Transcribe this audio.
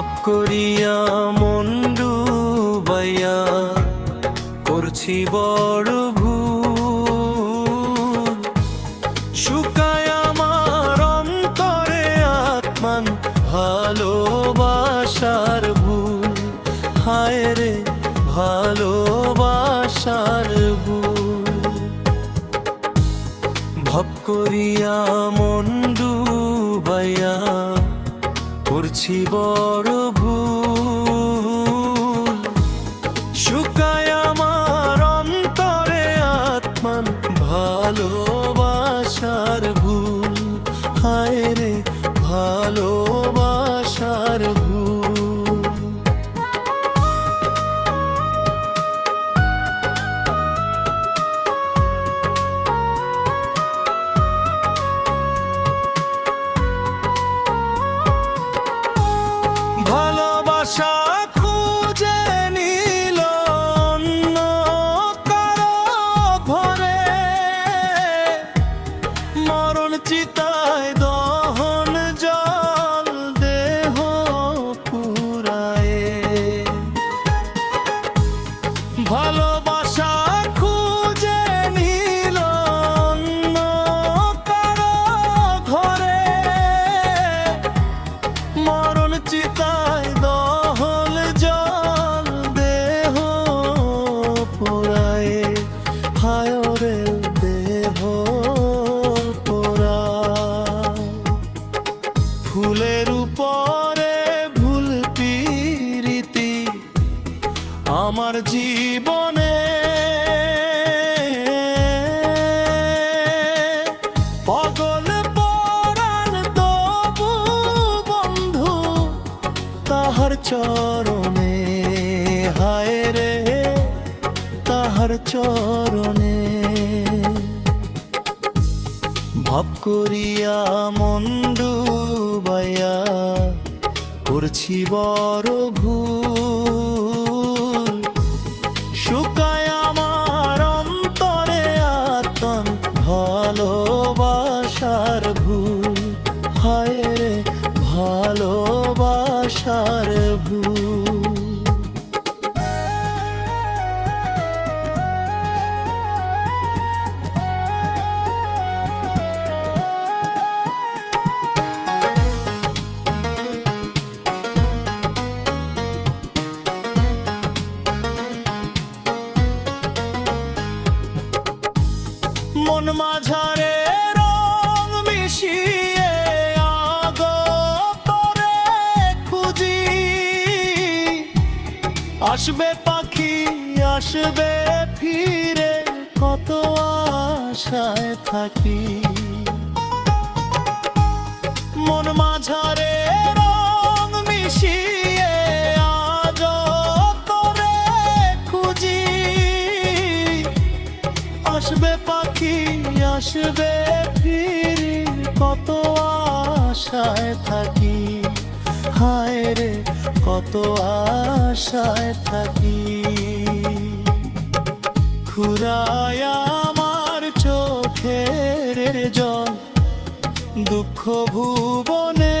ভাব করিয়া মন ডুবাইয়া করছি বড় ভুল। শুকায় আমার অন্তরে আত্মান ভালোবাসার ভুল। হায় রে ভালোবাসার ভুল। ভাব করিয়া মন ডুবাইয়া করছি বড় ভুল। শুকায় আমার অন্তরে আত্মান ভালোবাসার ভুল। হায় রে ভালোবাসার ভুল। ভালোবাসা খুঁজে নিল অন্য কারো ঘরে, মরণ চিতায় দহন জল দেহ পুরায়ে। ভালোবাসা খুঁজে নিল অন্য কারো ঘরে, মরণ চিতায় দহল জল দেহ পোড়ায়ে। হায় রে দেহ পোড়া। ফুলের উপরে ভুল পিরিতি আমার জীবনে, পাগল পরাণ তবু বন্ধু তাহার চরণে। হায় রে তাহার চরণে। ভাব করিয়া মন ডুবাইয়া করছি বড় ভুল। শুকায় আমার অন্তরে আত্মান ভালোবাসার ভুল। হায় রে ভালোবাসার ভুল। মন মাঝারে রং মিশিয়ে আগতরে খুঁজি। আসবে পাখি আসবে ফিরে কত আশায় থাকি। মন মাঝারে রং মিশিয়ে আগতরে খুঁজি। আসবে পাখি আসবে ফিরে কত আশায় থাকি। হায় রে কত আশায় থাকি। ফুরায় আমার চোখের জল দুঃখ ভুবনে।